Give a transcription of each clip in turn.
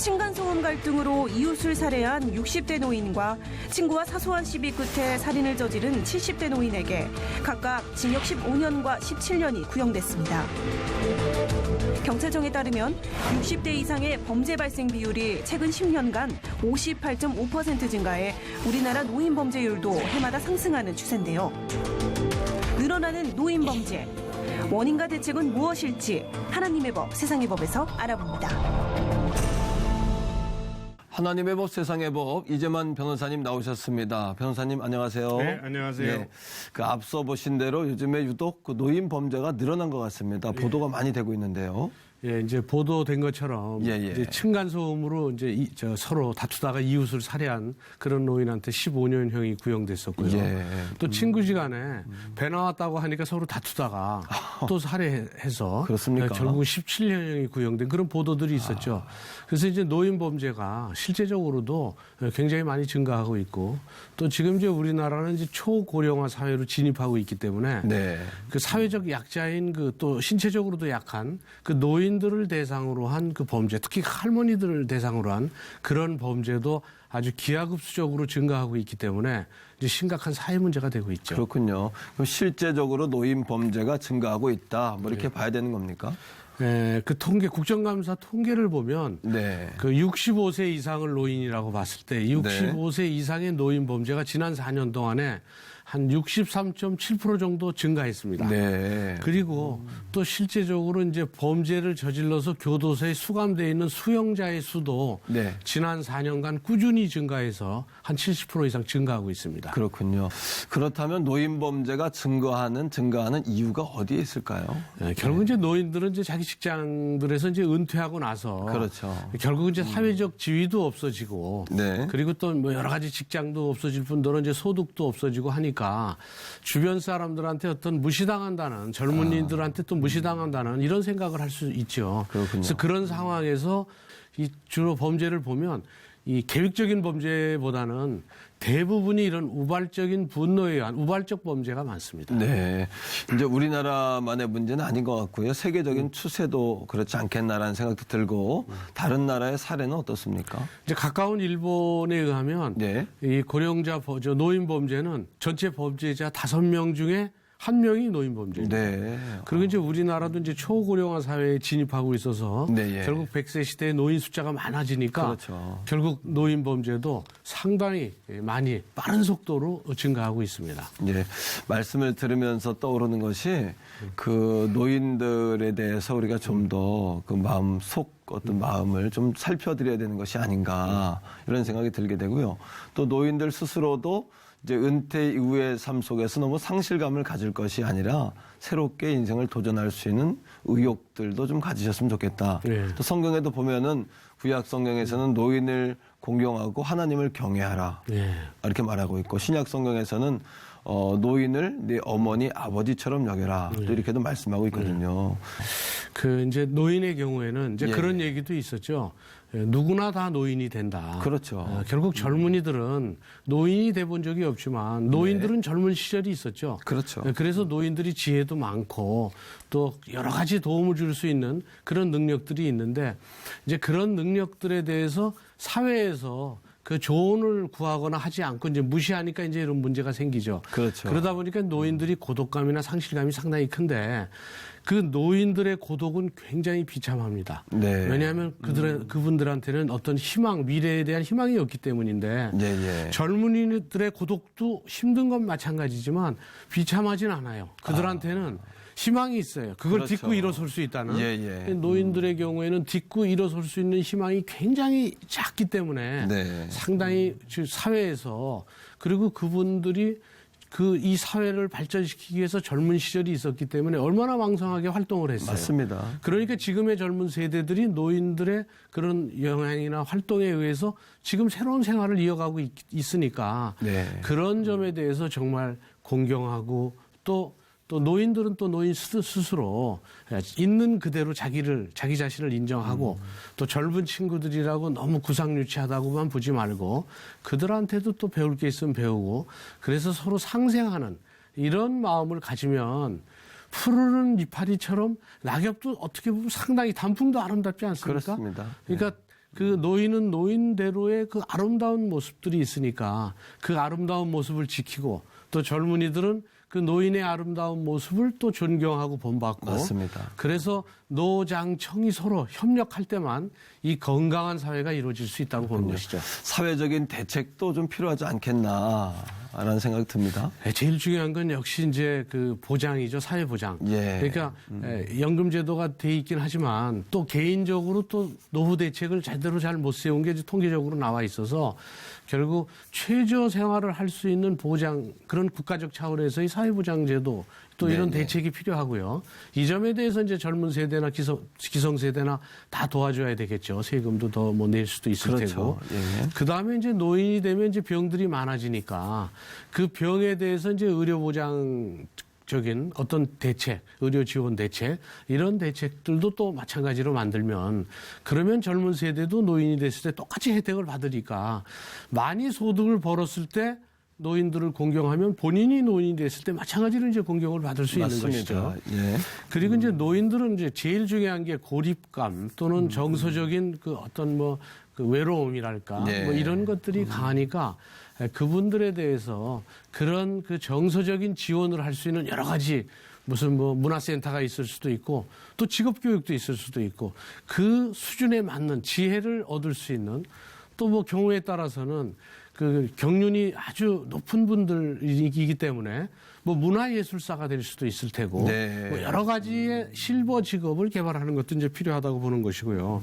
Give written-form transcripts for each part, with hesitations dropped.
층간소음 갈등으로 이웃을 살해한 60대 노인과 친구와 사소한 시비 끝에 살인을 저지른 70대 노인에게 각각 징역 15년과 17년이 구형됐습니다. 경찰청에 따르면 60대 이상의 범죄 발생 비율이 최근 10년간 58.5% 증가해 우리나라 노인 범죄율도 해마다 상승하는 추세인데요. 늘어나는 노인 범죄. 원인과 대책은 무엇일지 하나님의 법, 세상의 법에서 알아봅니다. 하나님의 법, 세상의 법, 이재만 변호사님 나오셨습니다. 변호사님 안녕하세요. 네, 안녕하세요. 네, 앞서 보신 대로 요즘에 유독 노인 범죄가 늘어난 것 같습니다. 보도가 많이 되고 있는데요. 예, 이제 보도된 것처럼 이제 층간소음으로 이제 서로 다투다가 이웃을 살해한 그런 노인한테 15년형이 구형됐었고요. 또 친구지간에 배 나왔다고 하니까 서로 다투다가 또 살해해서 그렇습니까? 결국 17년형이 구형된 그런 보도들이 있었죠. 그래서 이제 노인 범죄가 실제적으로도 굉장히 많이 증가하고 있고 또 지금 이제 우리나라는 이제 초고령화 사회로 진입하고 있기 때문에 그 사회적 약자인 그 또 신체적으로도 약한 그 노인들을 대상으로 한 그 범죄, 특히 할머니들을 대상으로 한 그런 범죄도 아주 기하급수적으로 증가하고 있기 때문에 이제 심각한 사회 문제가 되고 있죠. 그렇군요. 그럼 실제적으로 노인 범죄가 증가하고 있다. 뭐 이렇게 봐야 되는 겁니까? 네, 그 통계, 국정감사 통계를 보면 그 65세 이상을 노인이라고 봤을 때 65세 이상의 노인 범죄가 지난 4년 동안에 한 63.7% 정도 증가했습니다. 그리고 또 실제적으로 이제 범죄를 저질러서 교도소에 수감되어 있는 수용자의 수도 지난 4년간 꾸준히 증가해서 한 70% 이상 증가하고 있습니다. 그렇군요. 그렇다면 노인 범죄가 증가하는 이유가 어디에 있을까요? 네, 결국 이제 노인들은 이제 자기 직장들에서 이제 은퇴하고 나서 결국 이제 사회적 지위도 없어지고 그리고 또 뭐 여러 가지 직장도 없어질 뿐더러 이제 소득도 없어지고 하니까 주변 사람들한테 어떤 무시당한다는 젊은이들한테 또 무시당한다는 이런 생각을 할 수 있죠. 그래서 그런 상황에서 이 주로 범죄를 보면 이 계획적인 범죄보다는 대부분이 이런 우발적인 분노에 의한 우발적 범죄가 많습니다. 네. 이제 우리나라만의 문제는 아닌 것 같고요. 세계적인 추세도 그렇지 않겠나라는 생각도 들고 다른 나라의 사례는 어떻습니까? 이제 가까운 일본에 의하면 이 고령자 노인 범죄는 전체 범죄자 5명 중에 1명이 노인 범죄입니다. 그리고 이제 우리나라도 이제 초고령화 사회에 진입하고 있어서 결국 100세 시대에 노인 숫자가 많아지니까 결국 노인 범죄도 상당히 많이 빠른 속도로 증가하고 있습니다. 말씀을 들으면서 떠오르는 것이 그 노인들에 대해서 우리가 좀 더 그 마음 속 어떤 마음을 좀 살펴드려야 되는 것이 아닌가 이런 생각이 들게 되고요. 또 노인들 스스로도 이제 은퇴 이후의 삶 속에서 너무 상실감을 가질 것이 아니라 새롭게 인생을 도전할 수 있는 의욕들도 좀 가지셨으면 좋겠다. 또 성경에도 보면은 구약 성경에서는 노인을 공경하고 하나님을 경외하라 이렇게 말하고 있고 신약 성경에서는 노인을 네 어머니 아버지처럼 여겨라 또 이렇게도 말씀하고 있거든요. 그 이제 노인의 경우에는 이제 그런 얘기도 있었죠. 누구나 다 노인이 된다. 결국 젊은이들은 노인이 돼본 적이 없지만 노인들은 젊은 시절이 있었죠. 그래서 노인들이 지혜도 많고 또 여러 가지 도움을 줄 수 있는 그런 능력들이 있는데 이제 그런 능력들에 대해서 사회에서 그 조언을 구하거나 하지 않고 이제 무시하니까 이제 이런 문제가 생기죠. 그러다 보니까 노인들이 고독감이나 상실감이 상당히 큰데 그 노인들의 고독은 굉장히 비참합니다. 왜냐하면 그분들한테는 어떤 희망, 미래에 대한 희망이 없기 때문인데 젊은이들의 고독도 힘든 건 마찬가지지만 비참하진 않아요. 그들한테는 희망이 있어요. 그걸 딛고 일어설 수 있다는. 노인들의 경우에는 딛고 일어설 수 있는 희망이 굉장히 작기 때문에 상당히 사회에서 그리고 그분들이 이 사회를 발전시키기 위해서 젊은 시절이 있었기 때문에 얼마나 왕성하게 활동을 했어요. 그러니까 지금의 젊은 세대들이 노인들의 그런 영향이나 활동에 의해서 지금 새로운 생활을 이어가고 있으니까 그런 점에 대해서 정말 공경하고 또 노인들은 또 노인 스스로 있는 그대로 자기 자신을 인정하고 또 젊은 친구들이라고 너무 구상유치하다고만 보지 말고 그들한테도 또 배울 게 있으면 배우고 그래서 서로 상생하는 이런 마음을 가지면 푸르른 이파리처럼 낙엽도 어떻게 보면 상당히 단풍도 아름답지 않습니까? 그렇습니다. 그러니까 그 노인은 노인대로의 그 아름다운 모습들이 있으니까 그 아름다운 모습을 지키고 또 젊은이들은 그 노인의 아름다운 모습을 또 존경하고 본받고 맞습니다. 그래서 노장청이 서로 협력할 때만 이 건강한 사회가 이루어질 수 있다고 보는 것이죠. 사회적인 대책도 좀 필요하지 않겠나라는 생각이 듭니다. 제일 중요한 건 역시 이제 그 보장이죠. 사회 보장. 예. 그러니까 연금제도가 돼 있긴 하지만 또 개인적으로 또 노후 대책을 제대로 잘 못 세운 게 이제 통계적으로 나와 있어서 결국 최저 생활을 할 수 있는 보장 그런 국가적 차원에서의 사회보장제도 또 이런 네네. 대책이 필요하고요. 이 점에 대해서 이제 젊은 세대나 기성 세대나 다 도와줘야 되겠죠. 세금도 더 뭐 낼 수도 있을 그렇죠. 테고. 예. 그 다음에 이제 노인이 되면 이제 병들이 많아지니까 그 병에 대해서 이제 의료보장적인 어떤 대책, 의료 지원 대책, 이런 대책들도 또 마찬가지로 만들면 그러면 젊은 세대도 노인이 됐을 때 똑같이 혜택을 받으니까 많이 소득을 벌었을 때 노인들을 공경하면 본인이 노인이 됐을 때 마찬가지로 이제 공경을 받을 수 있는 것이죠. 예. 그리고 이제 노인들은 이제 제일 중요한 게 고립감 또는 정서적인 그 어떤 뭐 그 외로움이랄까 네. 뭐 이런 것들이 강하니까 그분들에 대해서 그런 그 정서적인 지원을 할 수 있는 여러 가지 무슨 뭐 문화센터가 있을 수도 있고 또 직업교육도 있을 수도 있고 그 수준에 맞는 지혜를 얻을 수 있는 또 뭐 경우에 따라서는 그 경륜이 아주 높은 분들이기 때문에 뭐 문화예술사가 될 수도 있을 테고 네. 뭐 여러 가지의 실버 직업을 개발하는 것도 이제 필요하다고 보는 것이고요.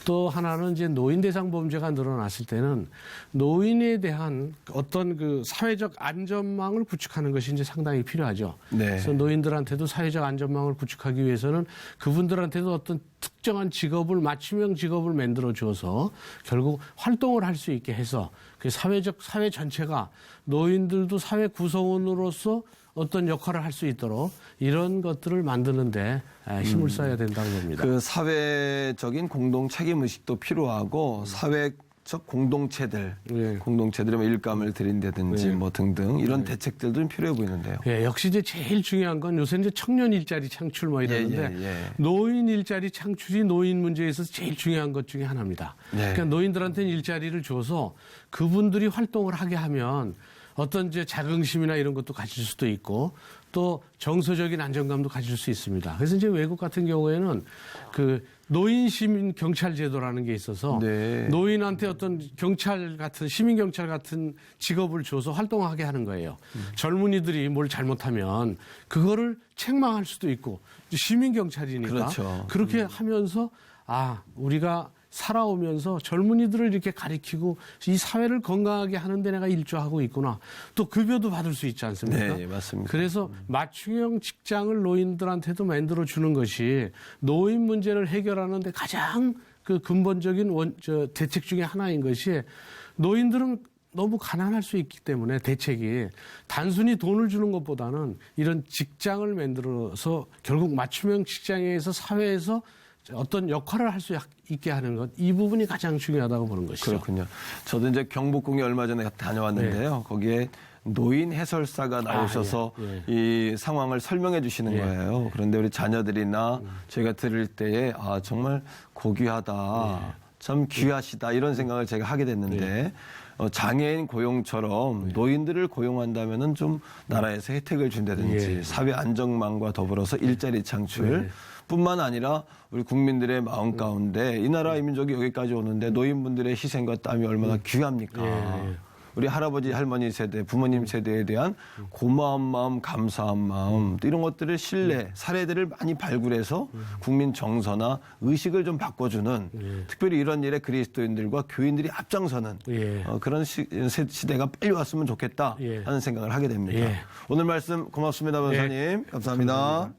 또 하나는 이제 노인 대상 범죄가 늘어났을 때는 노인에 대한 어떤 그 사회적 안전망을 구축하는 것이 이제 상당히 필요하죠. 네. 그래서 노인들한테도 사회적 안전망을 구축하기 위해서는 그분들한테도 어떤 특정한 직업을 맞춤형 직업을 만들어 줘서 결국 활동을 할 수 있게 해서 그 사회 전체가 노인들도 사회 구성원으로서 어떤 역할을 할 수 있도록 이런 것들을 만드는데 힘을 써야 된다고 봅니다. 그 사회적인 공동 책임 의식도 필요하고 사회적 공동체들, 예. 공동체들이 뭐 일감을 드린다든지 예. 뭐 등등 이런 대책들도 좀 필요해 보이는데요. 예, 역시 이제 제일 중요한 건 요새 이제 청년 일자리 창출 뭐 이러는데 예. 노인 일자리 창출이 노인 문제에 있어서 제일 중요한 것 중에 하나입니다. 네. 그러니까 노인들한테는 일자리를 줘서 그분들이 활동을 하게 하면 어떤 이제 자긍심이나 이런 것도 가질 수도 있고 또 정서적인 안정감도 가질 수 있습니다. 그래서 이제 외국 같은 경우에는 그 노인 시민 경찰 제도라는 게 있어서 네. 노인한테 어떤 경찰 같은 시민 경찰 같은 직업을 줘서 활동하게 하는 거예요. 젊은이들이 뭘 잘못하면 그거를 책망할 수도 있고 시민 경찰이니까 그렇죠. 그렇게 하면서 우리가 살아오면서 젊은이들을 이렇게 가리키고 이 사회를 건강하게 하는데 내가 일조하고 있구나. 또 급여도 받을 수 있지 않습니까? 네, 맞습니다. 그래서 맞춤형 직장을 노인들한테도 만들어 주는 것이 노인 문제를 해결하는 데 가장 그 근본적인 대책 중에 하나인 것이 노인들은 너무 가난할 수 있기 때문에 대책이 단순히 돈을 주는 것보다는 이런 직장을 만들어서 결국 맞춤형 직장에서 사회에서 어떤 역할을 할 수 있게 하는 것, 이 부분이 가장 중요하다고 보는 것이죠. 그렇군요. 저도 이제 경복궁에 얼마 전에 다녀왔는데요. 거기에 노인 해설사가 나오셔서 이 상황을 설명해 주시는 거예요. 그런데 우리 자녀들이나 저희가 들을 때에 정말 고귀하다, 참 귀하시다 이런 생각을 제가 하게 됐는데 장애인 고용처럼 노인들을 고용한다면은 좀 나라에서 혜택을 준다든지 사회 안정망과 더불어서 일자리 창출 뿐만 아니라 우리 국민들의 마음 가운데 이 나라 이민족이 여기까지 오는데 노인분들의 희생과 땀이 얼마나 귀합니까? 우리 할아버지 할머니 세대, 부모님 세대에 대한 고마운 마음, 감사한 마음 또 이런 것들을 신뢰, 사례들을 많이 발굴해서 국민 정서나 의식을 좀 바꿔주는 특별히 이런 일에 그리스도인들과 교인들이 앞장서는 그런 시대가 빨리 왔으면 좋겠다 하는 생각을 하게 됩니다. 오늘 말씀 고맙습니다, 변호사님. 감사합니다.